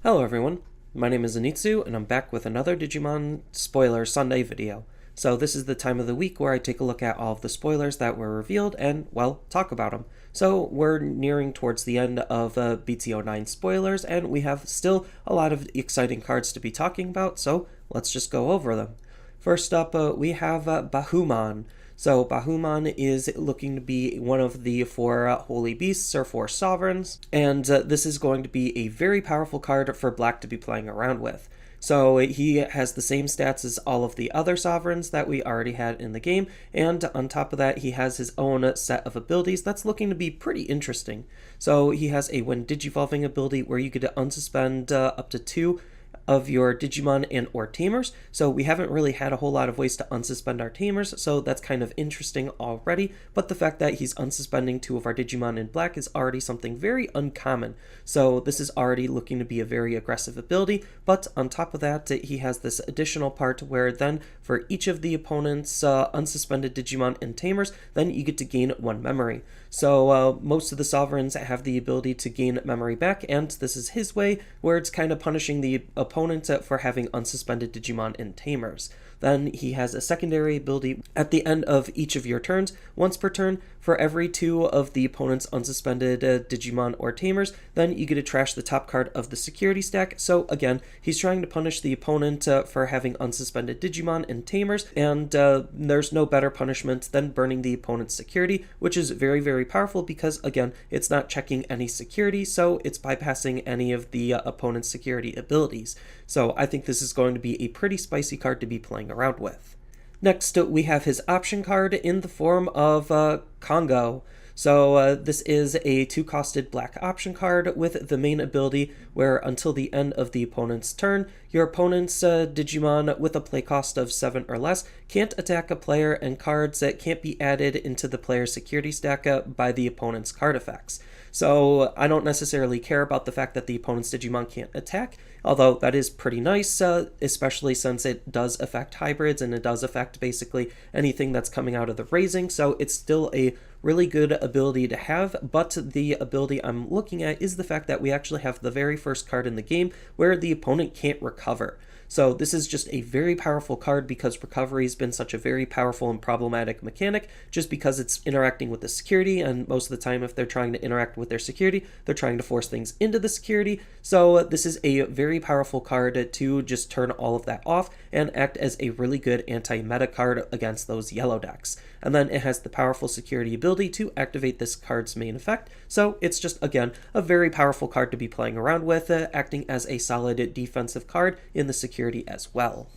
Hello everyone, my name is Anitsu and I'm back with another Digimon Spoiler Sunday video. So this is the time of the week where I take a look at all of the spoilers that were revealed and, well, talk about them. So we're nearing towards the end of BT09 spoilers and we have still a lot of exciting cards to be talking about, so let's just go over them. First up, we have Baihumon. So Baihumon is looking to be one of the four holy beasts or four sovereigns, and this is going to be a very powerful card for Black to be playing around with. So he has the same stats as all of the other sovereigns that we already had in the game, and on top of that he has his own set of abilities that's looking to be pretty interesting. So he has a when digivolving ability where you get to unsuspend up to 2 of your Digimon and or Tamers, so we haven't really had a whole lot of ways to unsuspend our Tamers, so that's kind of interesting already, but the fact that he's unsuspending 2 of our Digimon in Black is already something very uncommon, so this is already looking to be a very aggressive ability, but on top of that, he has this additional part where then for each of the opponent's unsuspended Digimon and Tamers, then you get to gain 1 memory. So most of the sovereigns have the ability to gain memory back, and this is his way, where it's kind of punishing the opponent for having unsuspended Digimon and Tamers. Then he has a secondary ability at the end of each of your turns, once per turn, for every 2 of the opponent's unsuspended Digimon or Tamers, then you get to trash the top card of the security stack. So again, he's trying to punish the opponent for having unsuspended Digimon and Tamers, and there's no better punishment than burning the opponent's security, which is very, very powerful because, again, it's not checking any security, so it's bypassing any of the opponent's security abilities. So I think this is going to be a pretty spicy card to be playing around with. Next, we have his option card in the form of Congo. So this is a 2-costed black option card with the main ability where until the end of the opponent's turn, your opponent's Digimon with a play cost of 7 or less can't attack a player, and cards that can't be added into the player's security stack by the opponent's card effects. So I don't necessarily care about the fact that the opponent's Digimon can't attack, although that is pretty nice, especially since it does affect hybrids and it does affect basically anything that's coming out of the raising, so it's still a really good ability to have, but the ability I'm looking at is the fact that we actually have the very first card in the game where the opponent can't recover. So this is just a very powerful card because recovery has been such a very powerful and problematic mechanic just because it's interacting with the security, and most of the time if they're trying to interact with their security, they're trying to force things into the security. So this is a very powerful card to just turn all of that off and act as a really good anti-meta card against those yellow decks. And then it has the powerful security ability to activate this card's main effect, so it's just, again, a very powerful card to be playing around with, acting as a solid defensive card in the security as well.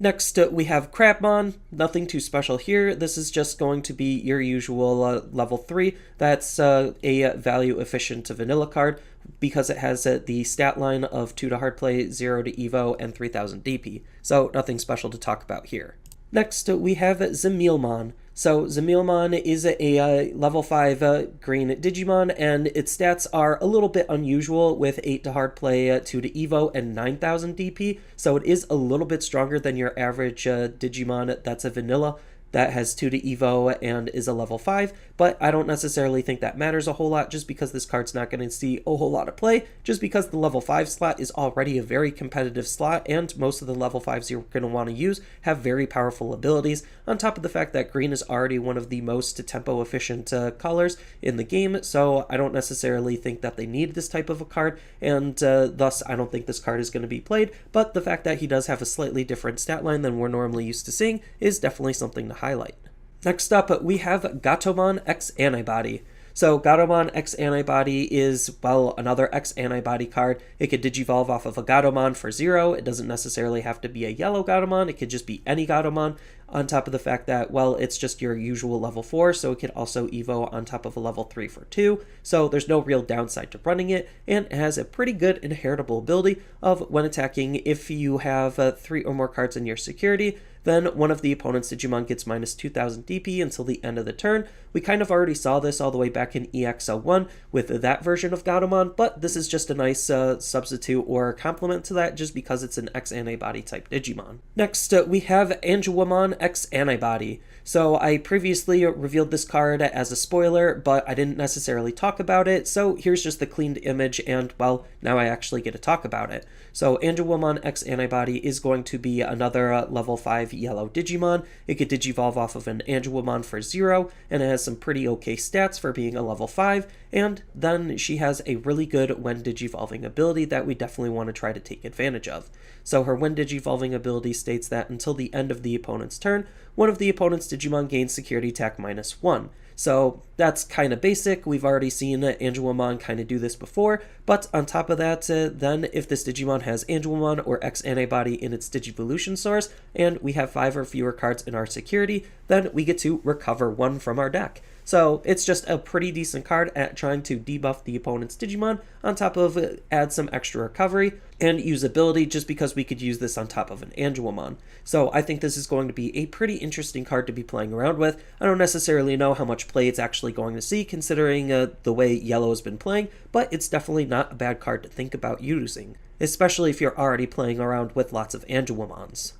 Next, we have Crabmon. Nothing too special here. This is just going to be your usual level 3. That's a value-efficient vanilla card because it has the stat line of 2 to hard play, 0 to Evo, and 3000 DP. So nothing special to talk about here. Next, we have Zamilmon. So Zamilmon is a level 5 green Digimon, and its stats are a little bit unusual with 8 to hard play, 2 to Evo, and 9000 DP, so it is a little bit stronger than your average Digimon that's a vanilla that has 2 to Evo and is a level 5, but I don't necessarily think that matters a whole lot just because this card's not going to see a whole lot of play, just because the level 5 slot is already a very competitive slot, and most of the level 5s you're going to want to use have very powerful abilities, on top of the fact that green is already one of the most tempo efficient colors in the game, so I don't necessarily think that they need this type of a card, and thus I don't think this card is going to be played, but the fact that he does have a slightly different stat line than we're normally used to seeing is definitely something to highlight. Next up, we have Gatomon X-Antibody. So Gatomon X-Antibody is, well, another X-Antibody card. It could digivolve off of a Gatomon for 0. It doesn't necessarily have to be a yellow Gatomon. It could just be any Gatomon, on top of the fact that, well, it's just your usual level 4, so it could also Evo on top of a level 3 for 2. So there's no real downside to running it, and it has a pretty good inheritable ability of when attacking, if you have 3 or more cards in your security, then one of the opponent's Digimon gets minus 2000 DP until the end of the turn. We kind of already saw this all the way back in EX01 with that version of Gatomon, but this is just a nice substitute or complement to that just because it's an X-Antibody type Digimon. Next, we have Angewomon X-Antibody. So I previously revealed this card as a spoiler, but I didn't necessarily talk about it, so here's just the cleaned image, and, well, now I actually get to talk about it. So Angewomon X-Antibody is going to be another level 5 yellow Digimon. It could Digivolve off of an Angewomon for 0, and it has some pretty okay stats for being a level 5, and then she has a really good when Digivolving ability that we definitely want to try to take advantage of. So her when Digivolving ability states that until the end of the opponent's turn, one of the opponent's Digimon gains security attack -1. So that's kind of basic. We've already seen Angewomon kind of do this before, but on top of that, then if this Digimon has Angewomon or X-Antibody in its Digivolution source, and we have 5 or fewer cards in our security, then we get to recover 1 from our deck. So it's just a pretty decent card at trying to debuff the opponent's Digimon, on top of add some extra recovery and usability, just because we could use this on top of an Angewomon. So I think this is going to be a pretty interesting card to be playing around with. I don't necessarily know how much play it's actually going to see, considering the way yellow has been playing, but it's definitely not a bad card to think about using, especially if you're already playing around with lots of Angewomons.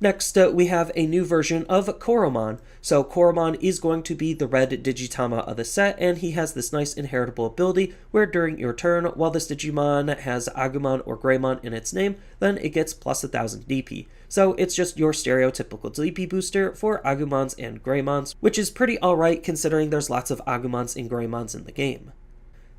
Next, we have a new version of Koromon. So Koromon is going to be the red Digitama of the set, and he has this nice inheritable ability where during your turn, while this Digimon has Agumon or Greymon in its name, then it gets plus 1000 DP. So it's just your stereotypical DP booster for Agumons and Greymons, which is pretty alright considering there's lots of Agumons and Greymons in the game.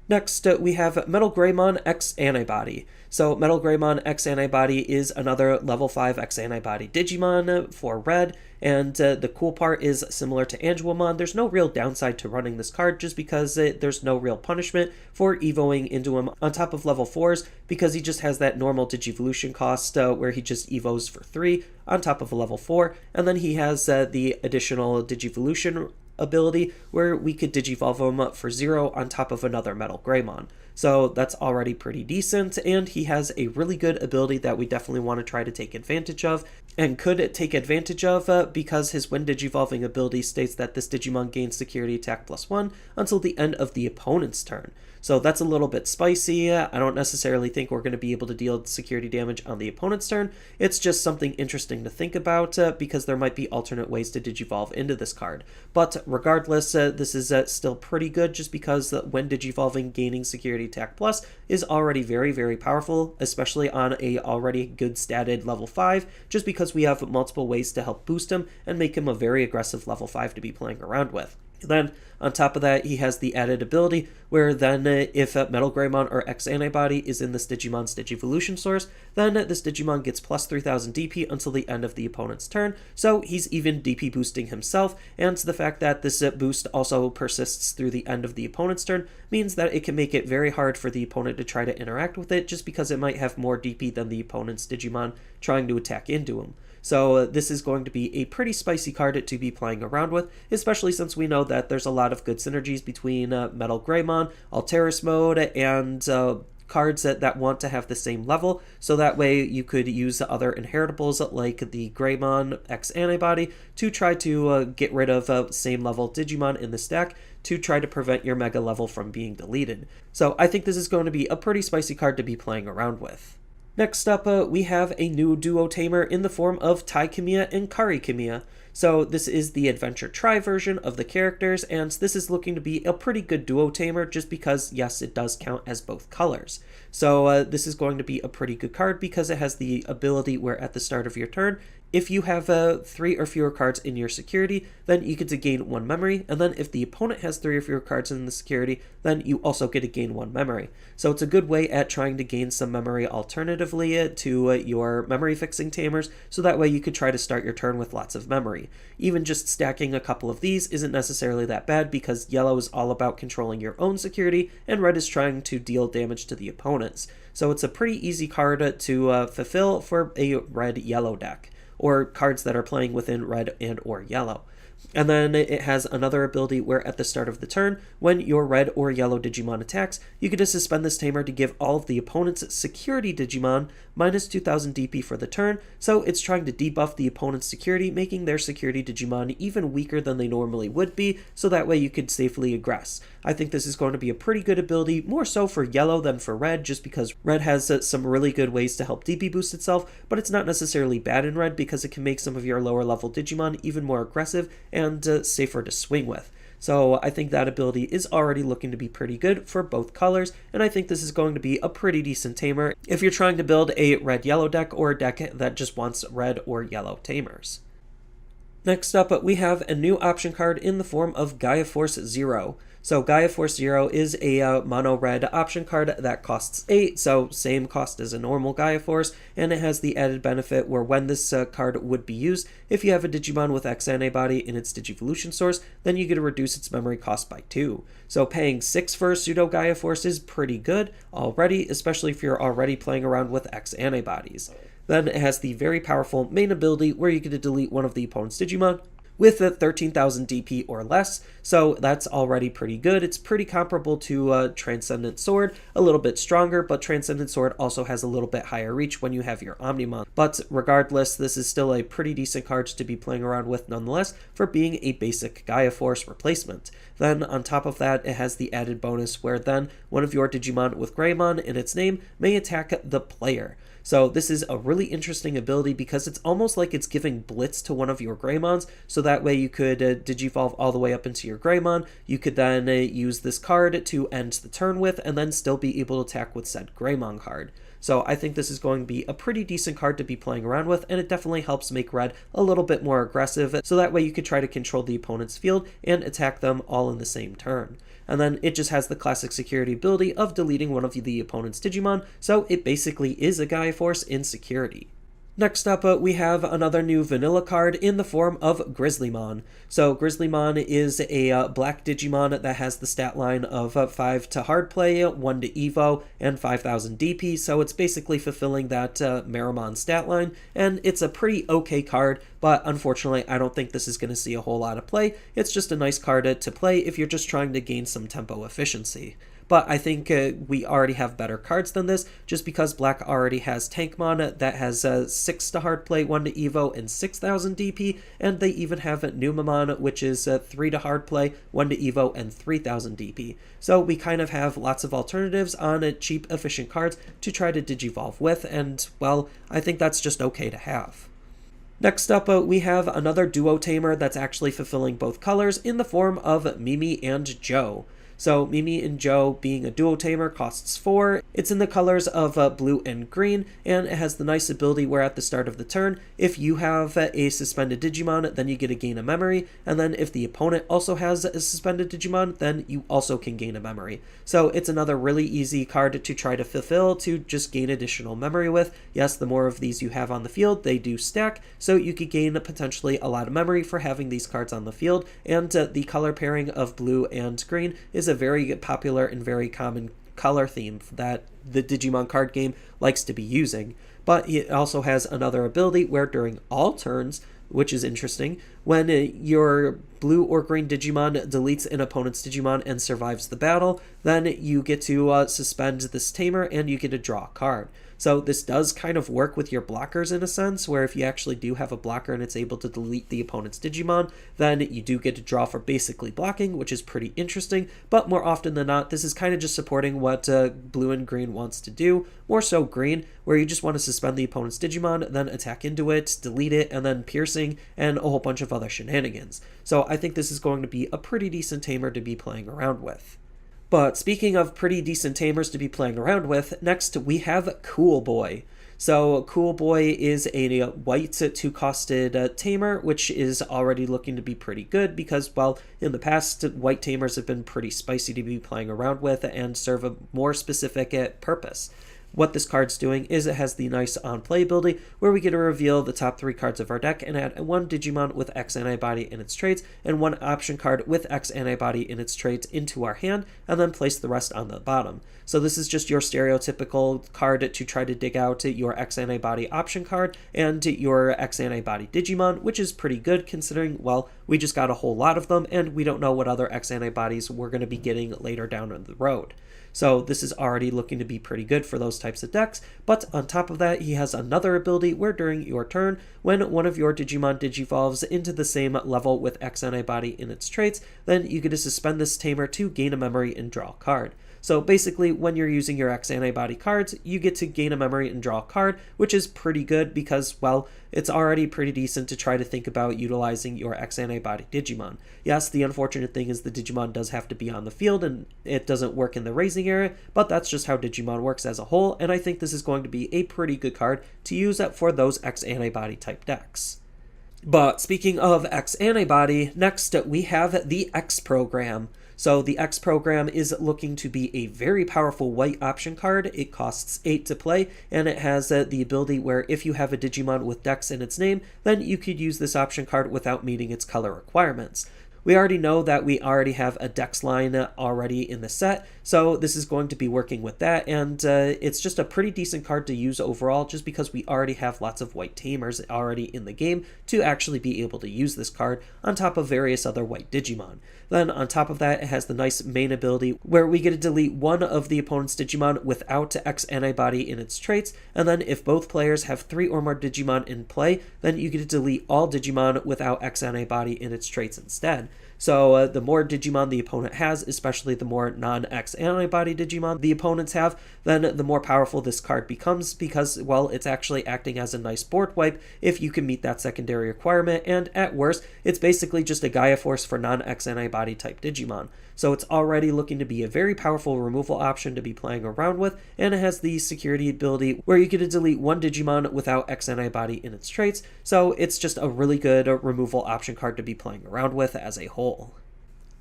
Next, we have MetalGreymon X-Antibody. So MetalGreymon X-Antibody is another level 5 X-Antibody Digimon for red, and the cool part is similar to Angewomon, there's no real downside to running this card just because there's no real punishment for evoing into him on top of level 4s, because he just has that normal Digivolution cost where he just evos for 3 on top of a level 4, and then he has the additional Digivolution ability where we could Digivolve him for 0 on top of another MetalGreymon. So that's already pretty decent, and he has a really good ability that we definitely want to try to take advantage of, and could take advantage of because his when Digivolving ability states that this Digimon gains security attack +1 until the end of the opponent's turn. So that's a little bit spicy. I don't necessarily think we're going to be able to deal security damage on the opponent's turn. It's just something interesting to think about because there might be alternate ways to Digivolve into this card. But regardless, this is still pretty good just because when Digivolving gaining security attack plus is already very, very powerful, especially on a already good statted level 5, just because we have multiple ways to help boost him and make him a very aggressive level 5 to be playing around with. Then, on top of that, he has the added ability where then if MetalGreymon or X-Antibody is in this Digimon's Digivolution source, then this Digimon gets plus 3000 DP until the end of the opponent's turn, so he's even DP boosting himself, and the fact that this boost also persists through the end of the opponent's turn means that it can make it very hard for the opponent to try to interact with it, just because it might have more DP than the opponent's Digimon trying to attack into him. So this is going to be a pretty spicy card to be playing around with, especially since we know that there's a lot of good synergies between MetalGreymon, Alteris Mode, and cards that want to have the same level, so that way you could use other inheritables like the Greymon X-Antibody to try to get rid of same level Digimon in the stack to try to prevent your mega level from being deleted. So I think this is going to be a pretty spicy card to be playing around with. Next up, we have a new duo tamer in the form of Tai and Kari. So this is the Adventure Tri version of the characters, and this is looking to be a pretty good duo tamer just because, yes, it does count as both colors. So this is going to be a pretty good card because it has the ability where at the start of your turn, if you have 3 or fewer cards in your security, then you get to gain 1 memory, and then if the opponent has 3 or fewer cards in the security, then you also get to gain 1 memory. So it's a good way at trying to gain some memory alternatively to your memory fixing tamers, so that way you could try to start your turn with lots of memory. Even just stacking a couple of these isn't necessarily that bad because yellow is all about controlling your own security, and red is trying to deal damage to the opponent's. So it's a pretty easy card to fulfill for a red-yellow deck, or cards that are playing within red and or yellow. And then it has another ability where at the start of the turn, when your red or yellow Digimon attacks, you get to suspend this tamer to give all of the opponent's security Digimon minus 2000 DP for the turn, so it's trying to debuff the opponent's security, making their security Digimon even weaker than they normally would be, so that way you could safely aggress. I think this is going to be a pretty good ability, more so for yellow than for red, just because red has some really good ways to help DP boost itself, but it's not necessarily bad in red because it can make some of your lower level Digimon even more aggressive and safer to swing with. So I think that ability is already looking to be pretty good for both colors, and I think this is going to be a pretty decent tamer if you're trying to build a red-yellow deck or a deck that just wants red or yellow tamers. Next up, we have a new option card in the form of Gaia Force Zero. So Gaia Force Zero is a mono red option card that costs 8, so same cost as a normal Gaia Force, and it has the added benefit where when this card would be used, if you have a Digimon with X-Antibody in its Digivolution source, then you get to reduce its memory cost by 2. So paying 6 for a pseudo Gaia Force is pretty good already, especially if you're already playing around with X-Antibodies. Then it has the very powerful main ability where you get to delete one of the opponent's Digimon with a 13,000 DP or less, so that's already pretty good. It's pretty comparable to Transcendent Sword, a little bit stronger, but Transcendent Sword also has a little bit higher reach when you have your Omnimon. But regardless, this is still a pretty decent card to be playing around with nonetheless for being a basic Gaia Force replacement. Then on top of that, it has the added bonus where then one of your Digimon with Greymon in its name may attack the player. So this is a really interesting ability because it's almost like it's giving Blitz to one of your Greymons, so that way you could Digivolve all the way up into your Greymon. You could then use this card to end the turn with, and then still be able to attack with said Greymon card. So I think this is going to be a pretty decent card to be playing around with, and it definitely helps make red a little bit more aggressive, so that way you could try to control the opponent's field and attack them all in the same turn. And then it just has the classic security ability of deleting one of the opponent's Digimon, so it basically is a Gaia Force in security. Next up, we have another new vanilla card in the form of Grizzlymon. So Grizzlymon is a black Digimon that has the stat line of 5 to hard play, 1 to Evo, and 5,000 DP, so it's basically fulfilling that Meramon stat line, and it's a pretty okay card, but unfortunately I don't think this is going to see a whole lot of play. It's just a nice card to play if you're just trying to gain some tempo efficiency. But I think we already have better cards than this, just because Black already has Tankmon that has 6 to hard play, 1 to Evo, and 6,000 DP, and they even have Numamon, which is 3 to hard play, 1 to Evo, and 3,000 DP. So we kind of have lots of alternatives on cheap, efficient cards to try to Digivolve with, and, well, I think that's just okay to have. Next up, we have another duo tamer that's actually fulfilling both colors in the form of Mimi and Joe. So Mimi and Joe being a duo tamer costs 4. It's in the colors of blue and green, and it has the nice ability where at the start of the turn, if you have a suspended Digimon, then you get to gain a memory, and then if the opponent also has a suspended Digimon, then you also can gain a memory. So it's another really easy card to try to fulfill to just gain additional memory with. Yes, the more of these you have on the field, they do stack, so you could gain potentially a lot of memory for having these cards on the field, and the color pairing of blue and green is a very popular and very common color theme that the Digimon card game likes to be using. But it also has another ability where during all turns, which is interesting, when your blue or green Digimon deletes an opponent's Digimon and survives the battle, then you get to suspend this tamer and you get to draw a card. So this does kind of work with your blockers in a sense, where if you actually do have a blocker and it's able to delete the opponent's Digimon, then you do get to draw for basically blocking, which is pretty interesting, but more often than not, this is kind of just supporting what blue and green wants to do, more so green, where you just want to suspend the opponent's Digimon, then attack into it, delete it, and then piercing, and a whole bunch of other shenanigans. So I think this is going to be a pretty decent tamer to be playing around with. But speaking of pretty decent tamers to be playing around with, next we have Cool Boy. So Cool Boy is a white 2-costed tamer, which is already looking to be pretty good because, well, in the past, white tamers have been pretty spicy to be playing around with and serve a more specific purpose. What this card's doing is it has the nice on-play ability where we get to reveal the top 3 cards of our deck and add 1 Digimon with X-Antibody in its traits and 1 option card with X-Antibody in its traits into our hand, and then place the rest on the bottom. So this is just your stereotypical card to try to dig out your X-Antibody option card and your X-Antibody Digimon, which is pretty good considering, well, we just got a whole lot of them and we don't know what other X-Antibodies we're going to be getting later down the road. So this is already looking to be pretty good for those types of decks, but on top of that, he has another ability where during your turn, when one of your Digimon digivolves into the same level with X-Antibody in its traits, then you get to suspend this tamer to gain a memory and draw a card. So basically, when you're using your X-Antibody cards, you get to gain a memory and draw a card, which is pretty good because, well, it's already pretty decent to try to think about utilizing your X-Antibody Digimon. Yes, the unfortunate thing is the Digimon does have to be on the field and it doesn't work in the raising area, but that's just how Digimon works as a whole, and I think this is going to be a pretty good card to use for those X-Antibody type decks. But speaking of X-Antibody, next we have the X program. So the X program is looking to be a very powerful white option card. It costs 8 to play, and it has the ability where if you have a Digimon with Dex in its name, then you could use this option card without meeting its color requirements. We already know that we already have a Dex line already in the set, so this is going to be working with that, and it's just a pretty decent card to use overall just because we already have lots of white tamers already in the game to actually be able to use this card on top of various other white Digimon. Then on top of that, it has the nice main ability where we get to delete one of the opponent's Digimon without X-Antibody in its traits, and then if both players have 3 or more Digimon in play, then you get to delete all Digimon without X-Antibody in its traits instead. So the more Digimon the opponent has, especially the more non-X-Antibody Digimon the opponents have, then the more powerful this card becomes because, well, it's actually acting as a nice board wipe if you can meet that secondary requirement, and at worst, it's basically just a Gaia Force for non-X-Antibody type Digimon. So it's already looking to be a very powerful removal option to be playing around with, and it has the security ability where you get to delete one Digimon without X-Antibody in its traits, so it's just a really good removal option card to be playing around with as a whole.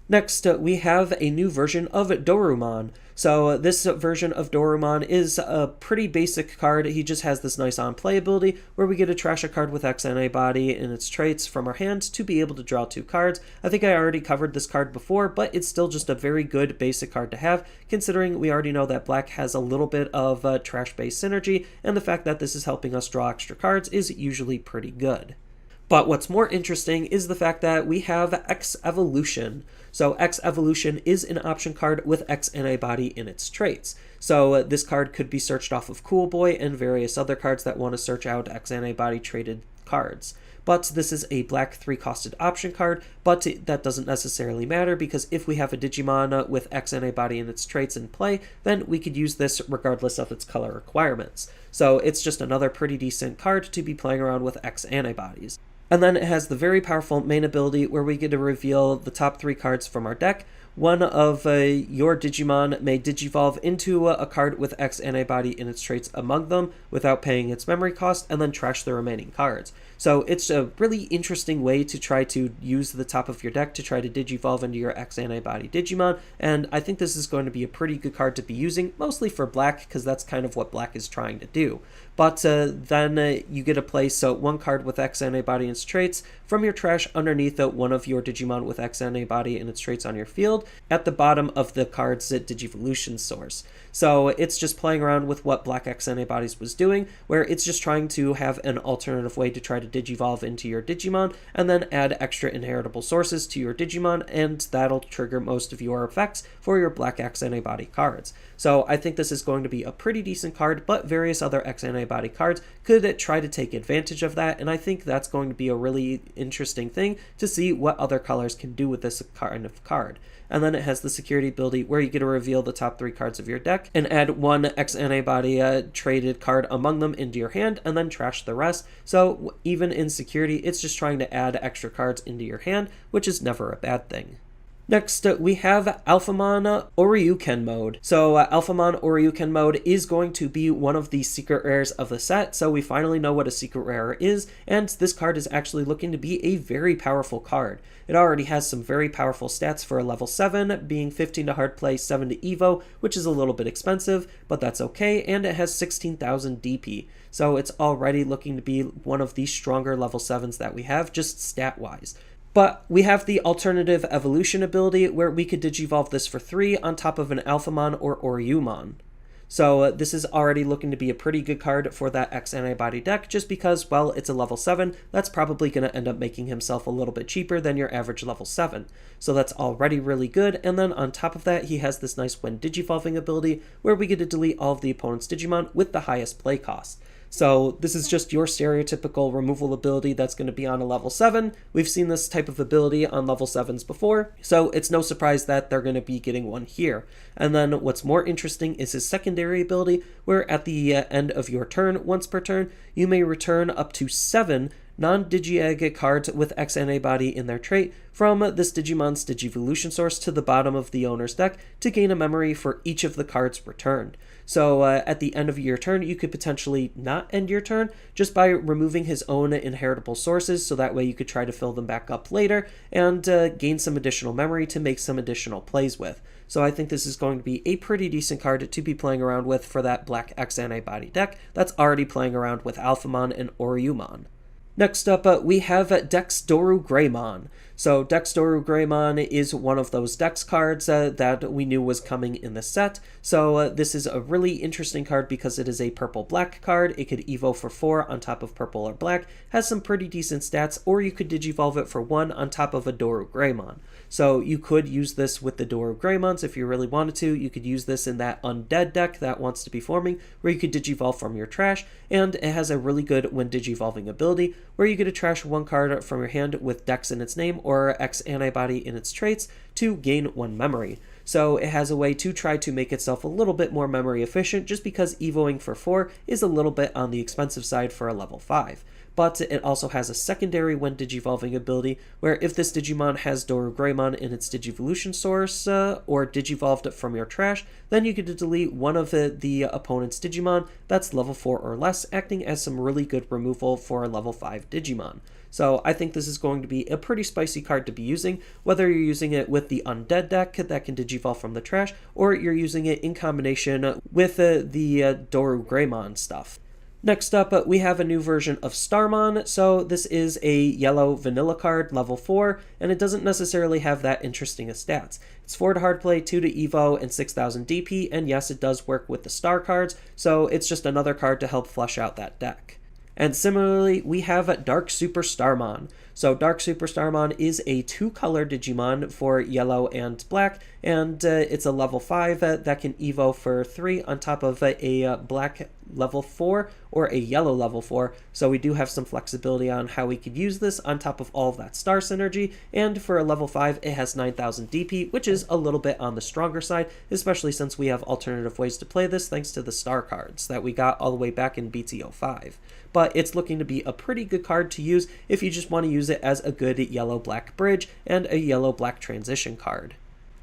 Next, we have a new version of Dorumon. So this version of Dorumon is a pretty basic card. He just has this nice on-play ability where we get to trash a card with X-Antibody in its traits from our hand to be able to draw 2 cards. I think I already covered this card before, but it's still just a very good basic card to have, considering we already know that Black has a little bit of trash-based synergy, and the fact that this is helping us draw extra cards is usually pretty good. But what's more interesting is the fact that we have X-Evolution. So X-Evolution is an option card with X-Antibody in its traits. So this card could be searched off of Cool Boy and various other cards that want to search out X-Antibody traded cards. But this is a black 3-costed option card, but that doesn't necessarily matter because if we have a Digimon with X-Antibody in its traits in play, then we could use this regardless of its color requirements. So it's just another pretty decent card to be playing around with X-Antibodies. And then it has the very powerful main ability where we get to reveal the top 3 cards from our deck. One of your Digimon may digivolve into a card with X-Antibody in its traits among them without paying its memory cost, and then trash the remaining cards. So it's a really interesting way to try to use the top of your deck to try to digivolve into your X-Antibody Digimon, and I think this is going to be a pretty good card to be using, mostly for Black, because that's kind of what Black is trying to do. But then you get to place one card with X-Antibody in its traits from your trash underneath one of your Digimon with X-Antibody in its traits on your field at the bottom of the card's Digivolution source. So it's just playing around with what Black X-Antibodies was doing, where it's just trying to have an alternative way to try to digivolve into your Digimon and then add extra inheritable sources to your Digimon, and that'll trigger most of your effects for your Black X-Antibody cards. So I think this is going to be a pretty decent card, but various other X-Antibody cards could try to take advantage of that, and I think that's going to be a really interesting thing to see what other colors can do with this kind of card. And then it has the security ability where you get to reveal the top 3 cards of your deck and add one X-Antibody traded card among them into your hand and then trash the rest. So even in security, it's just trying to add extra cards into your hand, which is never a bad thing. Next, we have Alphamon Ouryuken mode. So Alphamon Ouryuken mode is going to be one of the secret rares of the set, so we finally know what a secret rare is, and this card is actually looking to be a very powerful card. It already has some very powerful stats for a level 7, being 15 to hard play, 7 to Evo, which is a little bit expensive, but that's okay, and it has 16,000 DP. So it's already looking to be one of the stronger level 7s that we have, just stat-wise. But we have the alternative evolution ability where we could digivolve this for 3 on top of an Alphamon or Ouryuken. So this is already looking to be a pretty good card for that X-Antibody deck just because, well, it's a level 7. That's probably going to end up making himself a little bit cheaper than your average level 7. So that's already really good, and then on top of that, he has this nice when digivolving ability where we get to delete all of the opponent's Digimon with the highest play cost. So this is just your stereotypical removal ability that's going to be on a level 7. We've seen this type of ability on level 7s before, so it's no surprise that they're going to be getting one here. And then what's more interesting is his secondary ability, where at the end of your turn, once per turn, you may return up to 7 non-Digi-Egg cards with X-Antibody in their trait from this Digimon's Digivolution source to the bottom of the owner's deck to gain a memory for each of the cards returned. So at the end of your turn, you could potentially not end your turn just by removing his own inheritable sources, so that way you could try to fill them back up later and gain some additional memory to make some additional plays with. So I think this is going to be a pretty decent card to be playing around with for that black X-Antibody deck that's already playing around with Alphamon and Ouryuken. Next up, we have DexDoruGreymon. So DexDoruGreymon is one of those Dex cards that we knew was coming in the set. So this is a really interesting card because it is a purple-black card. It could evo for 4 on top of purple or black, has some pretty decent stats, or you could digivolve it for 1 on top of a DoruGreymon. So you could use this with the DoruGreymons if you really wanted to. You could use this in that undead deck that wants to be forming, where you could digivolve from your trash, and it has a really good when digivolving ability, where you get to trash 1 card from your hand with Dex in its name or X-Antibody in its traits to gain 1 memory. So it has a way to try to make itself a little bit more memory efficient, just because evoing for 4 is a little bit on the expensive side for a level 5. But it also has a secondary when digivolving ability, where if this Digimon has DoruGreymon in its Digivolution source, or digivolved from your trash, then you get to delete one of the opponent's Digimon that's level 4 or less, acting as some really good removal for a level 5 Digimon. So I think this is going to be a pretty spicy card to be using, whether you're using it with the undead deck that can digivolve from the trash, or you're using it in combination with the DoruGreymon stuff. Next up, we have a new version of Starmon. So this is a yellow vanilla card, level 4, and it doesn't necessarily have that interesting of stats. It's 4 to hard play, 2 to evo, and 6,000 DP, and yes, it does work with the star cards, so it's just another card to help flesh out that deck. And similarly, we have DarkSuperStarmon. So DarkSuperStarmon is a 2-color Digimon for yellow and black, and it's a level 5 that can evo for 3 on top of a black level 4 or a yellow level 4, so we do have some flexibility on how we could use this on top of all of that star synergy, and for a level 5 it has 9,000 DP, which is a little bit on the stronger side, especially since we have alternative ways to play this thanks to the star cards that we got all the way back in BT09. But it's looking to be a pretty good card to use if you just want to use it as a good yellow-black bridge and a yellow-black transition card.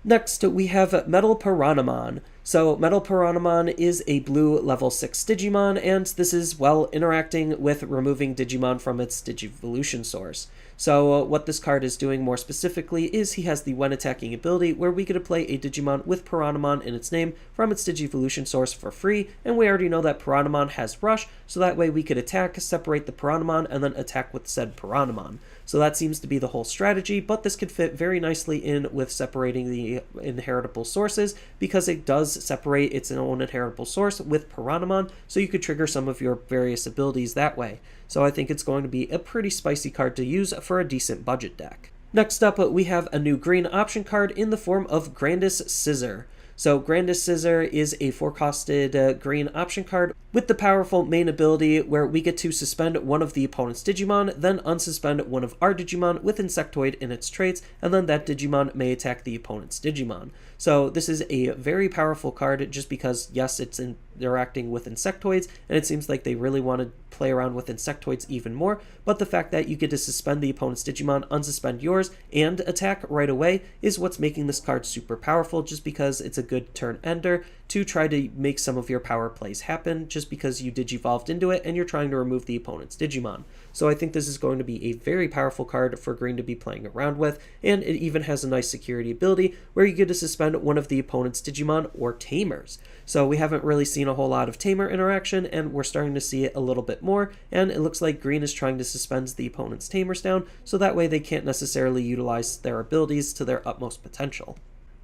Next, we have MetalPiranhamon. So MetalPiranhamon is a blue level 6 Digimon, and this is, well, interacting with removing Digimon from its Digivolution source. So what this card is doing more specifically is he has the when attacking ability, where we get to play a Digimon with Piranhamon in its name from its Digivolution source for free, and we already know that Piranhamon has Rush, so that way we could attack, separate the Piranhamon, and then attack with said Piranhamon. So that seems to be the whole strategy, but this could fit very nicely in with separating the inheritable sources, because it does separate its own inheritable source with Piranhamon, so you could trigger some of your various abilities that way. So I think it's going to be a pretty spicy card to use for a decent budget deck. Next up, we have a new green option card in the form of Grandest Scissor. So Grandest Scissor is a 4-costed green option card with the powerful main ability where we get to suspend one of the opponent's Digimon, then unsuspend one of our Digimon with Insectoid in its traits, and then that Digimon may attack the opponent's Digimon. So this is a very powerful card just because, yes, it's interacting with Insectoids, and it seems like they really want to play around with Insectoids even more, but the fact that you get to suspend the opponent's Digimon, unsuspend yours, and attack right away is what's making this card super powerful, just because it's a good turn ender to try to make some of your power plays happen, just because you digivolved into it and you're trying to remove the opponent's Digimon. So I think this is going to be a very powerful card for green to be playing around with, and it even has a nice security ability where you get to suspend one of the opponent's Digimon or Tamers. So we haven't really seen a whole lot of Tamer interaction, and we're starting to see it a little bit more, and it looks like green is trying to suspend the opponent's Tamers down, so that way they can't necessarily utilize their abilities to their utmost potential.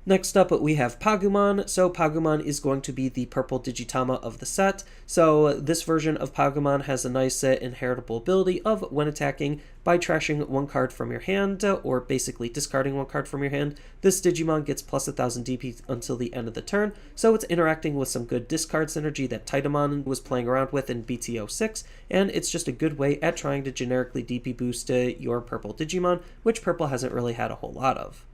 Next up, we have Pagumon. So Pagumon is going to be the purple Digitama of the set. So this version of Pagumon has a nice inheritable ability of, when attacking, by trashing one card from your hand, or basically discarding one card from your hand, this Digimon gets plus 1000 DP until the end of the turn. So it's interacting with some good discard synergy that Titamon was playing around with in BT06, and it's just a good way at trying to generically DP boost your purple Digimon, which purple hasn't really had a whole lot of.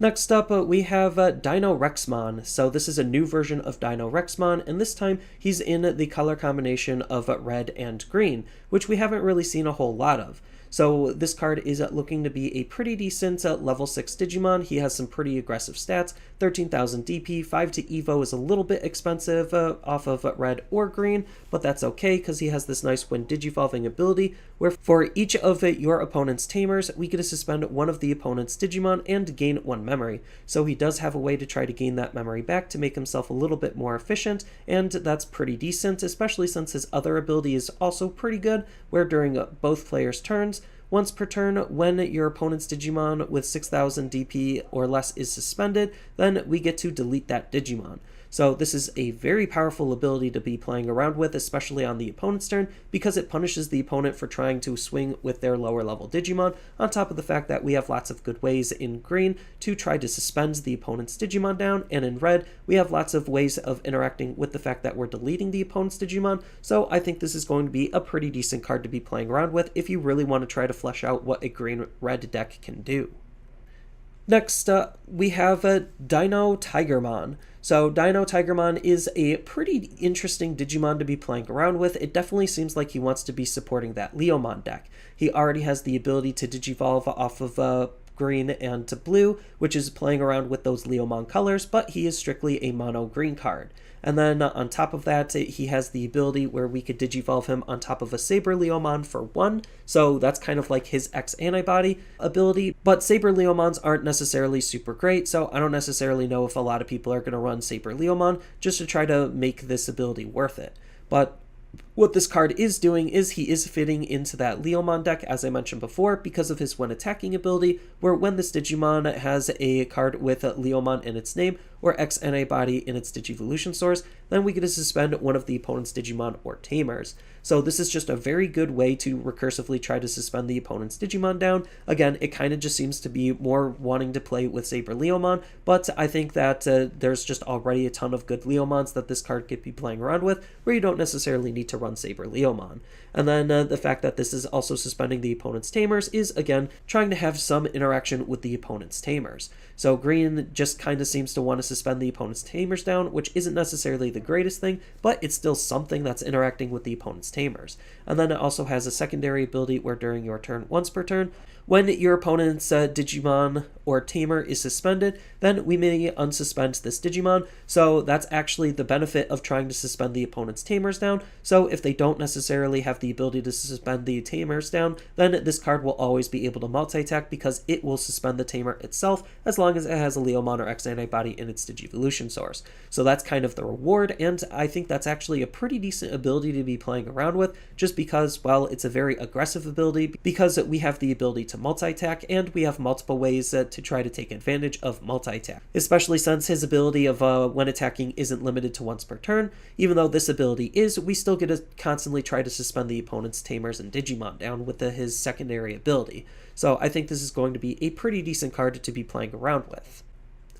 Next up, we have DinoRexmon. So this is a new version of DinoRexmon, and this time he's in the color combination of red and green, which we haven't really seen a whole lot of. So this card is looking to be a pretty decent level 6 Digimon. He has some pretty aggressive stats, 13,000 DP, 5 to Evo is a little bit expensive off of red or green, but that's okay because he has this nice when Digivolving ability, where for each of your opponent's tamers, we get to suspend one of the opponent's Digimon and gain 1 memory. So he does have a way to try to gain that memory back to make himself a little bit more efficient, and that's pretty decent, especially since his other ability is also pretty good, where during both players' turns, once per turn, when your opponent's Digimon with 6000 DP or less is suspended, then we get to delete that Digimon. So this is a very powerful ability to be playing around with, especially on the opponent's turn, because it punishes the opponent for trying to swing with their lower level Digimon, on top of the fact that we have lots of good ways in green to try to suspend the opponent's Digimon down, and in red, we have lots of ways of interacting with the fact that we're deleting the opponent's Digimon, so I think this is going to be a pretty decent card to be playing around with if you really want to try to flesh out what a green-red deck can do. Next, we have DinoTigermon. So DinoTigermon is a pretty interesting Digimon to be playing around with. It definitely seems like he wants to be supporting that Leomon deck. He already has the ability to Digivolve off of green and to blue, which is playing around with those Leomon colors, but he is strictly a mono green card. And then on top of that, he has the ability where we could Digivolve him on top of a Saber Leomon for 1, so that's kind of like his X-Antibody ability, but Saber Leomons aren't necessarily super great, so I don't necessarily know if a lot of people are going to run Saber Leomon just to try to make this ability worth it. But what this card is doing is he is fitting into that Leomon deck, as I mentioned before, because of his when attacking ability, where when this Digimon has a card with Leomon in its name, or X-Antibody in its Digivolution source, then we get to suspend one of the opponent's Digimon or Tamers. So this is just a very good way to recursively try to suspend the opponent's Digimon down. Again, it kind of just seems to be more wanting to play with Saber Leomon, but I think that there's just already a ton of good Leomons that this card could be playing around with, where you don't necessarily need to run Saber Leomon. And then the fact that this is also suspending the opponent's Tamers is, again, trying to have some interaction with the opponent's Tamers. So green just kind of seems to want to suspend the opponent's Tamers down, which isn't necessarily the greatest thing, but it's still something that's interacting with the opponent's Tamers. And then it also has a secondary ability where during your turn, once per turn, when your opponent's Digimon or Tamer is suspended, then we may unsuspend this Digimon. So that's actually the benefit of trying to suspend the opponent's Tamers down. So if they don't necessarily have the ability to suspend the Tamers down, then this card will always be able to multi-attack because it will suspend the Tamer itself as long as it has a Leomon or X-Antibody in its Digivolution source. So that's kind of the reward, and I think that's actually a pretty decent ability to be playing around with, just because, well, it's a very aggressive ability, because we have the ability to multi-attack, and we have multiple ways to try to take advantage of multi-attack, especially since his ability of when attacking isn't limited to once per turn. Even though this ability is, we still get to constantly try to suspend the opponent's Tamers and Digimon down with his secondary ability. So I think this is going to be a pretty decent card to be playing around with.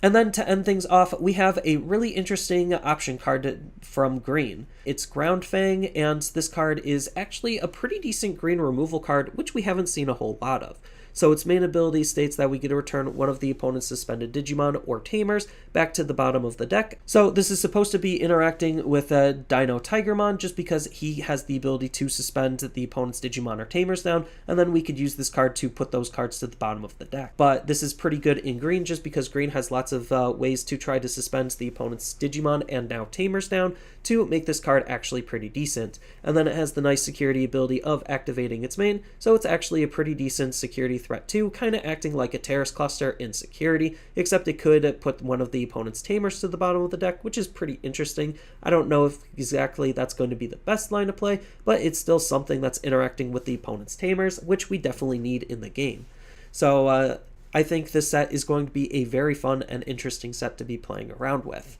And then to end things off, we have a really interesting option card from green. It's Ground Fang, and this card is actually a pretty decent green removal card, which we haven't seen a whole lot of. So its main ability states that we get to return one of the opponent's suspended Digimon or Tamers back to the bottom of the deck. So this is supposed to be interacting with DinoTigermon just because he has the ability to suspend the opponent's Digimon or Tamers down, and then we could use this card to put those cards to the bottom of the deck. But this is pretty good in green just because green has lots of ways to try to suspend the opponent's Digimon and now Tamers down to make this card actually pretty decent. And then it has the nice security ability of activating its main, so it's actually a pretty decent security threat too, kind of acting like a terrace cluster in security, except it could put one of the opponent's Tamers to the bottom of the deck, which is pretty interesting. I don't know if exactly that's going to be the best line of play, but it's still something that's interacting with the opponent's Tamers, which we definitely need in the game. So I think this set is going to be a very fun and interesting set to be playing around with.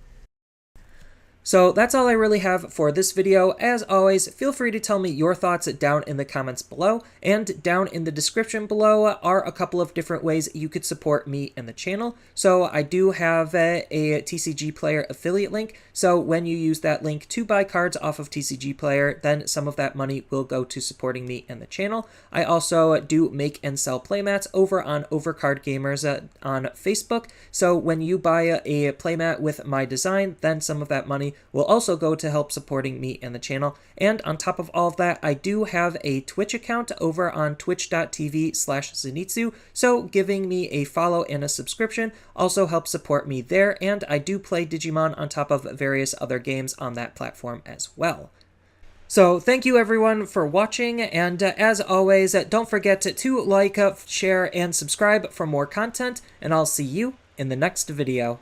So that's all I really have for this video. As always, feel free to tell me your thoughts down in the comments below, and down in the description below are a couple of different ways you could support me and the channel. So I do have a TCG Player affiliate link, so when you use that link to buy cards off of TCG Player, then some of that money will go to supporting me and the channel. I also do make and sell playmats over on Overcard Gamers on Facebook, so when you buy a playmat with my design, then some of that money will also go to help supporting me and the channel. And on top of all of that, I do have a Twitch account over on twitch.tv/Zenitsu, so giving me a follow and a subscription also helps support me there, and I do play Digimon on top of various other games on that platform as well. So thank you everyone for watching, and as always, don't forget to like, share, and subscribe for more content, and I'll see you in the next video.